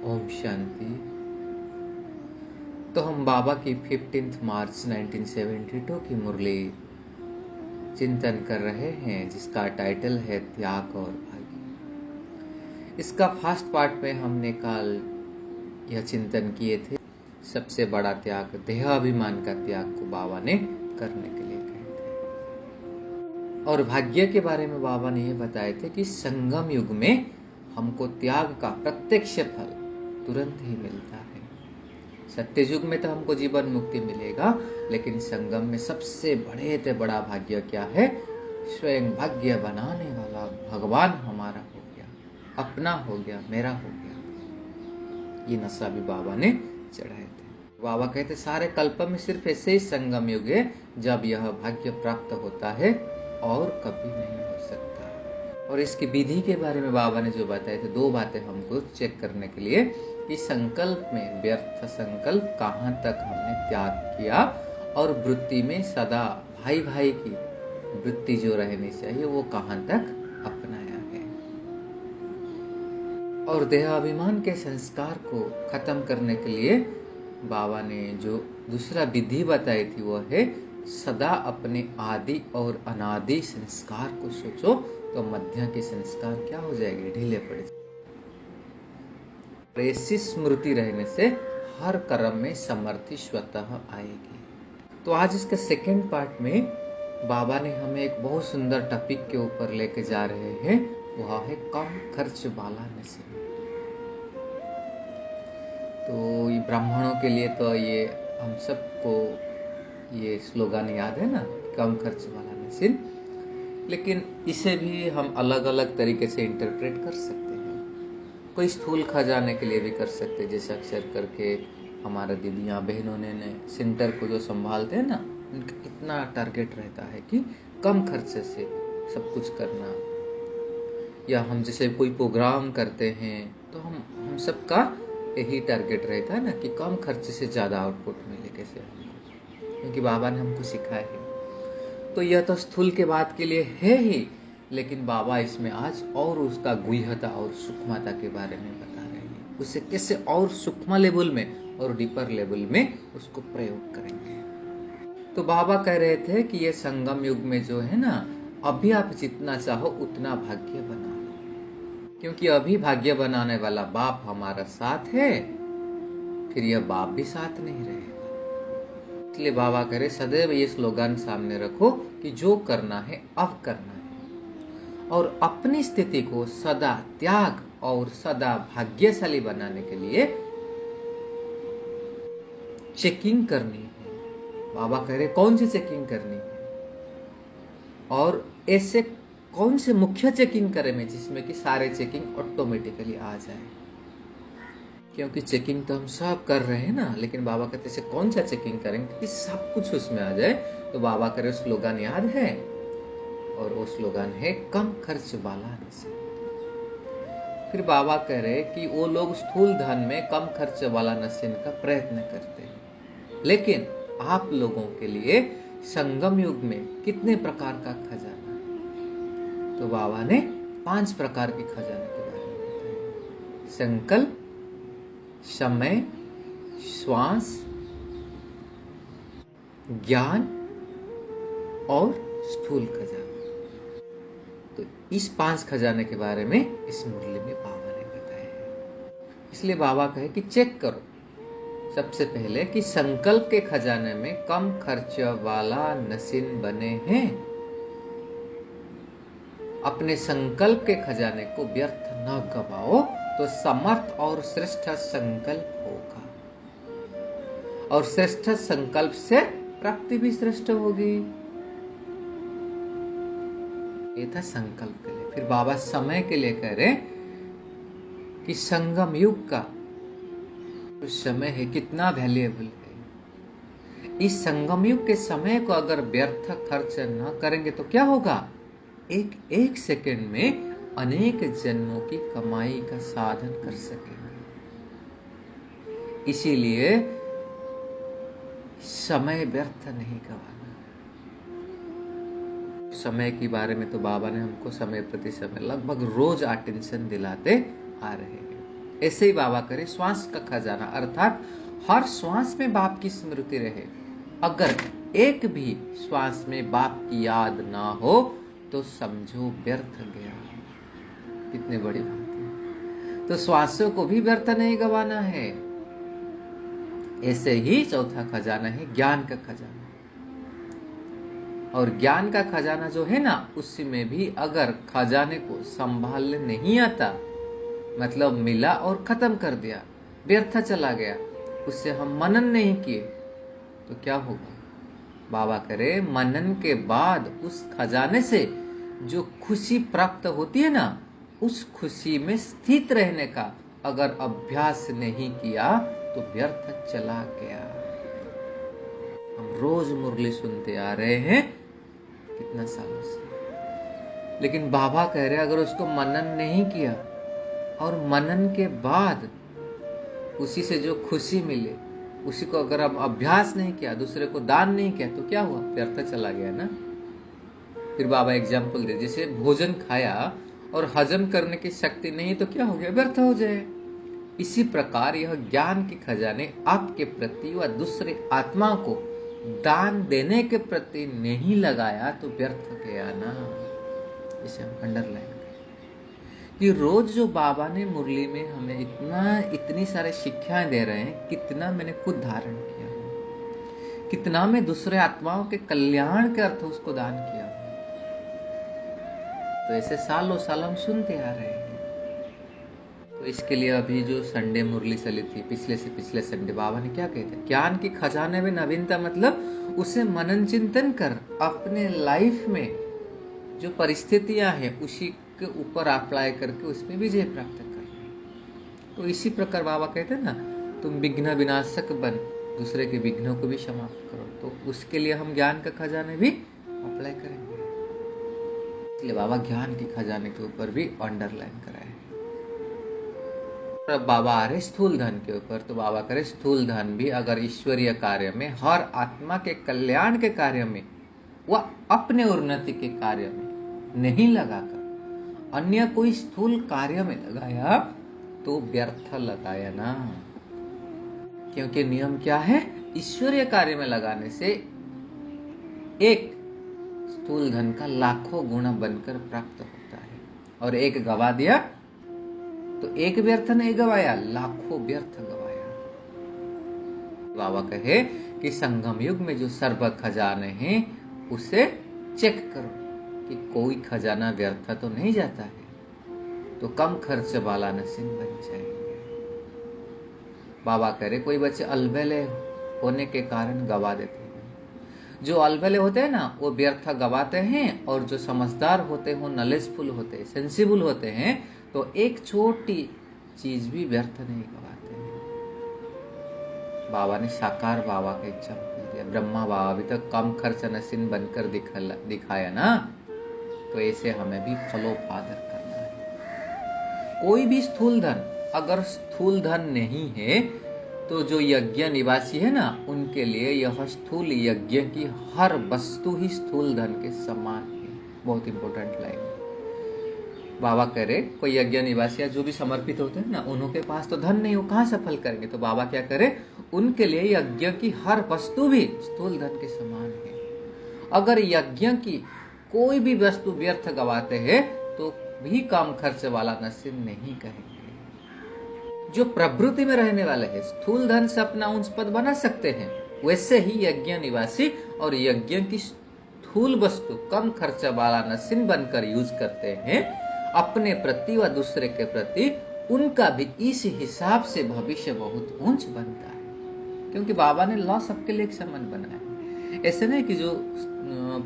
ओम शांति। तो हम बाबा की 15 मार्च 1972 की मुरली चिंतन कर रहे हैं, जिसका टाइटल है त्याग और भाग्य। इसका फर्स्ट पार्ट में हमने कल यह चिंतन किए थे, सबसे बड़ा त्याग देह अभिमान का त्याग को बाबा ने करने के लिए कहे थे। और भाग्य के बारे में बाबा ने यह बताए थे कि संगम युग में हमको त्याग का प्रत्यक्ष फल तुरंत ही मिलता है। सत्य युग में तो हमको जीवन मुक्ति मिलेगा, लेकिन संगम में सबसे बड़े से बड़ा भाग्य क्या है? स्वयं भाग्य बनाने वाला भगवान हमारा हो गया, अपना हो गया, मेरा हो गया। ये नशा भी बाबा ने चढ़ाए थे। बाबा कहते सारे कल्प में सिर्फ ऐसे ही संगम युग है जब यह भाग्य प्राप्त होता है और कभी नहीं हो सकता। और इसकी विधि के बारे में बाबा ने जो बताए थे, दो बातें हमको चेक करने के लिए कि संकल्प में व्यर्थ संकल्प कहाँ तक हमने त्याग किया, और वृत्ति में सदा भाई भाई की वृत्ति जो रहनी चाहिए वो कहाँ तक अपनाया है। और देहाभिमान के संस्कार को खत्म करने के लिए बाबा ने जो दूसरा विधि बताई थी वो है सदा अपने आदि और अनादि संस्कार को सोचो, तो मध्य के संस्कार क्या हो जाएंगे? ढीले पड़ जाएंगे। ऐसी स्मृति रहने से हर कर्म में समर्थि स्वतः आएगी। तो आज इसके सेकंड पार्ट में बाबा ने हमें एक बहुत सुंदर टॉपिक के ऊपर लेके जा रहे हैं, वह है कम खर्च वाला नसीब। तो ये ब्राह्मणों के लिए तो ये हम सबको ये स्लोगन याद है ना, कम खर्च वाला नसीब। लेकिन इसे भी हम अलग अलग तरीके से इंटरप्रेट कर सकते हैं। कोई स्थूल खजाने के लिए भी कर सकते हैं, जैसे अक्सर करके हमारे दीदियाँ बहनों ने सेंटर को जो संभालते हैं ना, उनका कितना टारगेट रहता है कि कम खर्चे से सब कुछ करना। या हम जैसे कोई प्रोग्राम करते हैं तो हम सबका यही टारगेट रहता है ना कि कम खर्चे से ज़्यादा आउटपुट मिले कैसे हमको, क्योंकि बाबा ने हमको सिखाया है। तो यह तो स्थूल के बात के लिए है ही, लेकिन बाबा इसमें आज और उसका गुह्यता और सूक्ष्मता के बारे में बता रहे हैं, उसे कैसे और सूक्ष्म लेवल में और डीपर लेवल में उसको प्रयोग करेंगे। तो बाबा कह रहे थे कि ये संगम युग में जो है ना, अभी आप जितना चाहो उतना भाग्य बना लो, क्योंकि अभी भाग्य बनाने वाला बाप हमारा साथ है, फिर यह बाप भी साथ नहीं रहेगा। इसलिए बाबा कह रहे सदैव ये स्लोगन सामने रखो कि जो करना है अब करना है, और अपनी स्थिति को सदा त्याग और सदा भाग्यशाली बनाने के लिए चेकिंग करनी है। बाबा कह रहे कौन सी चेकिंग करनी है, और ऐसे कौन से मुख्य चेकिंग करें में जिसमें कि सारे चेकिंग ऑटोमेटिकली आ जाए। क्योंकि चेकिंग तो हम सब कर रहे हैं ना, लेकिन बाबा कहते से कौन सा चेकिंग करेंगे कि सब कुछ उसमें आ जाए। तो बाबा कह रहे स्लोगन याद है, और वो स्लोगन है कम खर्च वाला नसीब। फिर बाबा कह रहे कि वो लोग स्थूल धन में कम खर्च वाला नसीब का प्रयत्न करते हैं, लेकिन आप लोगों के लिए संगम युग में कितने प्रकार का खजाना है? तो बाबा ने 5 प्रकार के खजाने के बारे में बताया। संकल्प, समय, श्वास, ज्ञान और स्थूल खजाना। तो इस 5 खजाने के बारे में इस मुरली में बाबा ने बताया है। इसलिए बाबा कहे कि चेक करो सबसे पहले कि संकल्प के खजाने में कम खर्च वाला नसीब बने हैं। अपने संकल्प के खजाने को व्यर्थ न गवाओ, तो समर्थ और श्रेष्ठ संकल्प होगा, और श्रेष्ठ संकल्प से प्राप्ति भी श्रेष्ठ होगी। ये था संकल्प के लिए। फिर बाबा समय के लिए कह रहे कि संगम युग का जो समय है कितना वैल्यूएबल है। इस संगम युग के समय को अगर व्यर्थ खर्च न करेंगे तो क्या होगा? एक सेकंड में अनेक जन्मों की कमाई का साधन कर सकेंगे। इसीलिए समय व्यर्थ नहीं गवाना। समय के बारे में तो बाबा ने हमको समय प्रति समय लगभग रोज अटेंशन दिलाते आ रहे हैं। ऐसे ही बाबा करे श्वास का खजाना, अर्थात हर श्वास में बाप की स्मृति रहे। अगर एक भी श्वास में बाप की याद ना हो तो समझो व्यर्थ गया। कितनी बड़ी बात है। तो श्वासों को भी व्यर्थ नहीं गवाना है। ऐसे ही चौथा खजाना है ज्ञान का खजाना। और ज्ञान का खजाना जो है ना, उसी में भी अगर खजाने को संभालने नहीं आता, मतलब मिला और खत्म कर दिया, व्यर्थ चला गया, उससे हम मनन नहीं किए, तो क्या होगा? बाबा करे मनन के बाद उस खजाने से जो खुशी प्राप्त होती है ना, उस खुशी में स्थित रहने का अगर अभ्यास नहीं किया तो व्यर्थ चला गया। हम रोज मुरली सुनते आ रहे हैं कितना सालों से, लेकिन बाबा कह रहे अगर उसको मनन नहीं किया और मनन के बाद उसी से जो खुशी मिले उसी को अगर हम अभ्यास नहीं किया, दूसरे को दान नहीं किया, तो क्या हुआ? व्यर्थ चला गया ना। फिर बाबा एग्जाम्पल दे, जैसे भोजन खाया और हजम करने की शक्ति नहीं तो क्या हो गया? व्यर्थ हो जाए। इसी प्रकार यह ज्ञान के खजाने आपके प्रति व दूसरे आत्मा को दान देने के प्रति नहीं लगाया तो व्यर्थ गया ना। इसे हम अंडरलाइन करें कि रोज जो बाबा ने मुरली में हमें इतनी सारे शिक्षाएं दे रहे हैं, कितना मैंने खुद धारण किया, कितना मैं दूसरे आत्माओं के कल्याण के अर्थ उसको दान किया। तो ऐसे सालों साल हम सुनते आ रहे हैं। तो इसके लिए अभी जो संडे मुरली चली थी, पिछले से पिछले संडे, बाबा ने क्या कहते हैं? ज्ञान के खजाने में नवीनता, मतलब उसे मनन चिंतन कर अपने लाइफ में जो परिस्थितियां हैं उसी के ऊपर अप्लाई करके उसमें विजय प्राप्त कर। तो इसी प्रकार बाबा कहते हैं ना, तुम विघ्न विनाशक बन, दूसरे के विघ्नों को भी समाप्त करो। तो उसके लिए हम ज्ञान का खजाने भी अप्लाई करेंगे। इसलिए बाबा ज्ञान के खजाने के ऊपर भी अंडरलाइन कराए। बाबा आ रहे स्थूल धन के ऊपर, तो बाबा करे स्थूल धन भी अगर ईश्वरीय कार्य में, हर आत्मा के कल्याण के कार्य में व अपने उन्नति के कार्य में नहीं लगाकर अन्य कोई स्थूल कार्य में लगाया तो व्यर्थ लगाया ना। क्योंकि नियम क्या है? ईश्वरीय कार्य में लगाने से एक स्थूल धन का लाखों गुना बनकर प्राप्त होता है, और एक गवा दिया तो एक व्यर्थ नहीं गवाया, लाखों व्यर्थ गवाया। बाबा कहे कि संगम युग में जो सर्व खजाने हैं उसे चेक करो कि कोई खजाना व्यर्थ तो नहीं जाता है, तो कम खर्च वाला नसीब बन जाएंगे। बाबा कह रहे कोई बच्चे अलबेले होने के कारण गवा देते हैं। जो अलबेले होते हैं ना, वो व्यर्थ गवाते हैं, और जो समझदार होते हैं, नॉलेजफुल होते हैं, सेंसिबल होते हैं, तो एक छोटी चीज भी व्यर्थ नहीं गवाते हैं। बाबा ने साकार बाबा का एग्जाम्पल दिया। ब्रह्मा बाबा भी तो कम खर्च नसीन बनकर दिखाया ना। तो ऐसे हमें भी फलोपादर करना है। कोई भी स्थूल धन, अगर स्थूल धन नहीं है तो जो यज्ञ निवासी है ना, उनके लिए यह स्थूल यज्ञ की हर वस्तु ही स्थूल धन के समान है। बहुत इंपॉर्टेंट लाइन है। बाबा कह रहे कोई यज्ञ निवासी जो भी समर्पित होते हैं ना, उनके पास तो धन नहीं, वो कहाँ सफल करेंगे? तो बाबा क्या करे, उनके लिए यज्ञ की हर वस्तु भी स्थूल धन के समान है। अगर यज्ञ की कोई भी वस्तु व्यर्थ गवाते हैं तो भी कम खर्च वाला नसीब नहीं कहेंगे। जो प्रवृत्ति में रहने वाले हैं, स्थूल धन से अपना उच्च पद बना सकते हैं, वैसे ही यज्ञ निवासी और यज्ञ की स्थूल वस्तु कम खर्च वाला नसीब बनकर यूज करते हैं अपने प्रति व दूसरे के प्रति। उनका भी इस हिसाब से भविष्य बहुत ऊंच बनता है, क्योंकि बाबा ने लॉ सबके लिए एक समान बनाया। ऐसे नहीं कि जो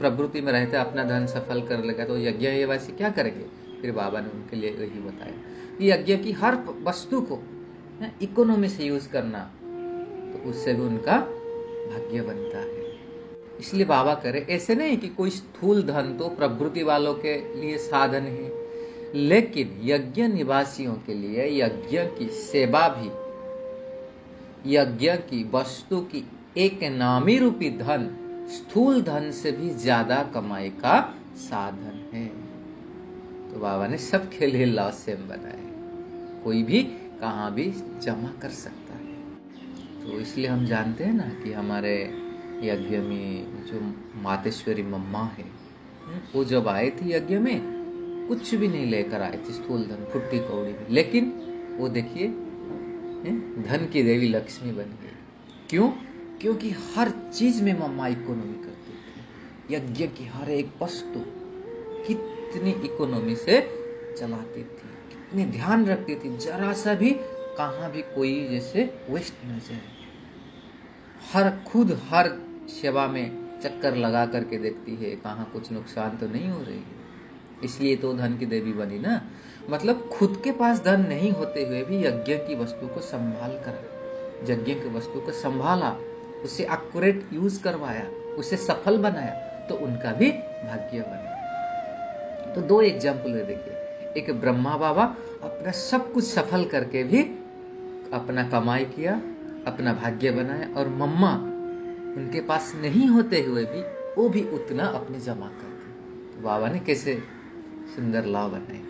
प्रवृत्ति में रहते अपना धन सफल कर लेगा तो यज्ञ निवासी क्या करेंगे? फिर बाबा ने उनके लिए यही बताया कि यज्ञ की हर वस्तु को इकोनॉमी से यूज करना, तो उससे भी उनका भाग्य बनता है। इसलिए बाबा करे ऐसे नहीं कि कोई स्थूल धन तो प्रवृत्ति वालों के लिए साधन है, लेकिन यज्ञ निवासियों के लिए यज्ञ की सेवा भी यज्ञ की वस्तु की एक नामी रूपी धन स्थूल धन से भी ज्यादा कमाई का साधन है। तो बाबा ने सबके लिए लॉ सेम बनाए। कोई भी कहाँ भी जमा कर सकता है। तो इसलिए हम जानते हैं ना कि हमारे यज्ञ में जो मातेश्वरी मम्मा है, वो जब आए थे यज्ञ में कुछ भी नहीं लेकर आए थे, स्थूल धन फुट्टी कौड़ी में, लेकिन वो देखिए धन की देवी लक्ष्मी बन गई। क्यों? क्योंकि हर चीज में मम्मा इकोनॉमी करती थी। यज्ञ की हर एक वस्तु कितनी इकोनॉमी से चलाती थी, कितनी ध्यान रखती थी, जरा सा भी कहाँ भी कोई जैसे वेस्ट न जाए। हर सेवा में चक्कर लगा करके देखती है कहाँ कुछ नुकसान तो नहीं हो रही है। इसलिए तो धन की देवी बनी ना। मतलब खुद के पास धन नहीं होते हुए भी यज्ञ की वस्तु को संभाल कर, यज्ञ की वस्तु को संभाला, उसे एक्यूरेट यूज करवाया, उसे सफल बनाया, तो उनका भी भाग्य बना। तो दो एग्जाम्पल है देखिए, एक ब्रह्मा बाबा अपना सब कुछ सफल करके भी अपना कमाई किया, अपना भाग्य बनाया, और मम्मा उनके पास नहीं होते हुए भी वो भी उतना अपने जमा कर दी। तो बाबा ने कैसे सुंदर लॉ बनाई।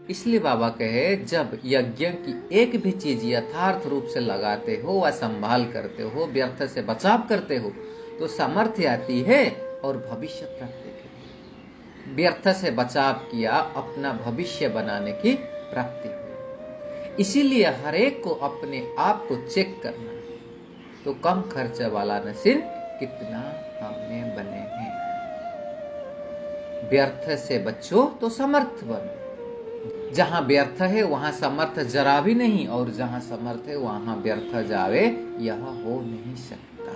इसलिए बाबा कहे, जब यज्ञ की एक भी चीज यथार्थ रूप से लगाते हो व संभाल करते हो, व्यर्थ से बचाव करते हो, तो सामर्थ्य आती है और भविष्य प्राप्ति के लिए। व्यर्थ से बचाव किया, अपना भविष्य बनाने की प्राप्ति हुई। इसीलिए हर एक को अपने आप को चेक करना है। तो कम खर्च वाला नसीब कितना हमने बने हैं। व्यर्थ से बचो तो समर्थ बनो। जहां व्यर्थ है वहां समर्थ जरा भी नहीं, और जहां समर्थ है वहां व्यर्थ जावे यह हो नहीं सकता।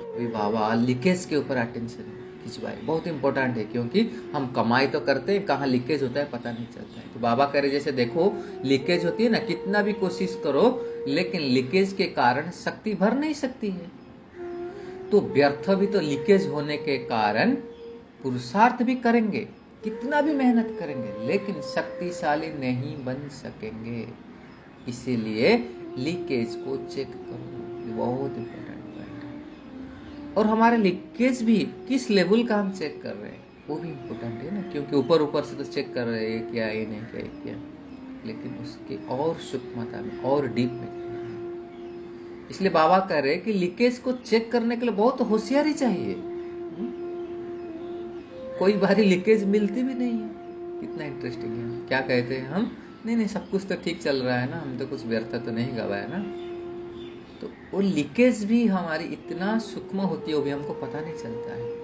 अभी बाबा लीकेज के ऊपर अटेंशन खिंचवाए, बहुत इंपॉर्टेंट है, क्योंकि हम कमाई तो करते हैं, कहाँ लीकेज होता है पता नहीं चलता है। तो बाबा कह रहे जैसे देखो लीकेज होती है ना, कितना भी कोशिश करो लेकिन लीकेज के कारण शक्ति भर नहीं सकती है। तो व्यर्थ भी तो लीकेज होने के कारण पुरुषार्थ भी करेंगे, कितना भी मेहनत करेंगे, लेकिन शक्तिशाली नहीं बन सकेंगे। इसीलिए लीकेज को चेक करो, बहुत इंपॉर्टेंट पॉइंट है। और हमारे लीकेज भी किस लेवल का हम चेक कर रहे हैं वो भी इंपॉर्टेंट है ना, क्योंकि ऊपर ऊपर से तो चेक कर रहे हैं क्या ये नहीं क्या, लेकिन उसके और सूक्ष्मता में और डीप में। इसलिए बाबा कह रहे हैं कि लीकेज को चेक करने के लिए बहुत होशियारी चाहिए। कोई बारी लीकेज मिलती भी नहीं है। कितना इंटरेस्टिंग है। क्या कहते हैं हम, नहीं सब कुछ तो ठीक चल रहा है ना, हम तो कुछ व्यर्थ तो नहीं गवाया ना। तो वो लीकेज भी हमारी इतना सूक्ष्म होती है, वो भी हमको पता नहीं चलता है।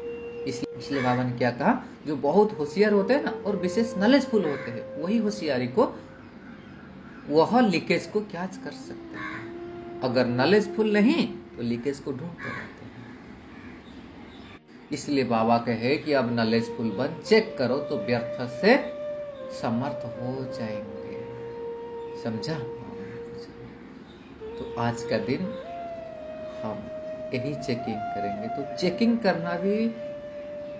इसलिए बाबा ने क्या कहा, जो बहुत होशियार होते हैं ना और विशेष नॉलेजफुल होते हैं, वही होशियारी को, वह लीकेज को कैच कर सकते हैं। अगर नॉलेजफुल नहीं तो लीकेज को ढूंढते रहते हैं। इसलिए बाबा कहे कि अब नॉलेजफुल बन, चेक करो तो व्यर्थ से समर्थ हो जाएंगे। समझा? तो आज का दिन हम यही चेकिंग करेंगे। तो चेकिंग करना भी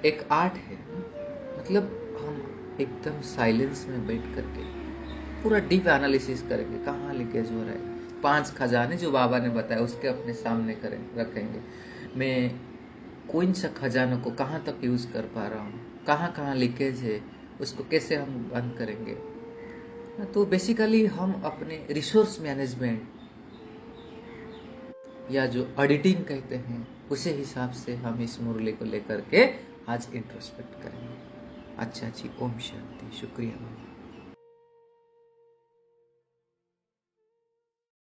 एक आर्ट है। मतलब हम एकदम साइलेंस में बैठ करके पूरा डीप एनालिसिस करेंगे, कहाँ लीकेज हो रहा है। 5 खजाने जो बाबा ने बताया उसके अपने सामने रखेंगे। मैं कौन सा खजानों को कहाँ तक यूज कर पा रहा हूँ, कहाँ कहाँ लीकेज है, उसको कैसे हम बंद करेंगे। तो बेसिकली हम अपने रिसोर्स मैनेजमेंट या जो ऑडिटिंग कहते हैं उसी हिसाब से हम इस मुरली को लेकर के आज इंट्रोस्पेक्ट करेंगे। अच्छा जी, ओम शांति। शुक्रिया।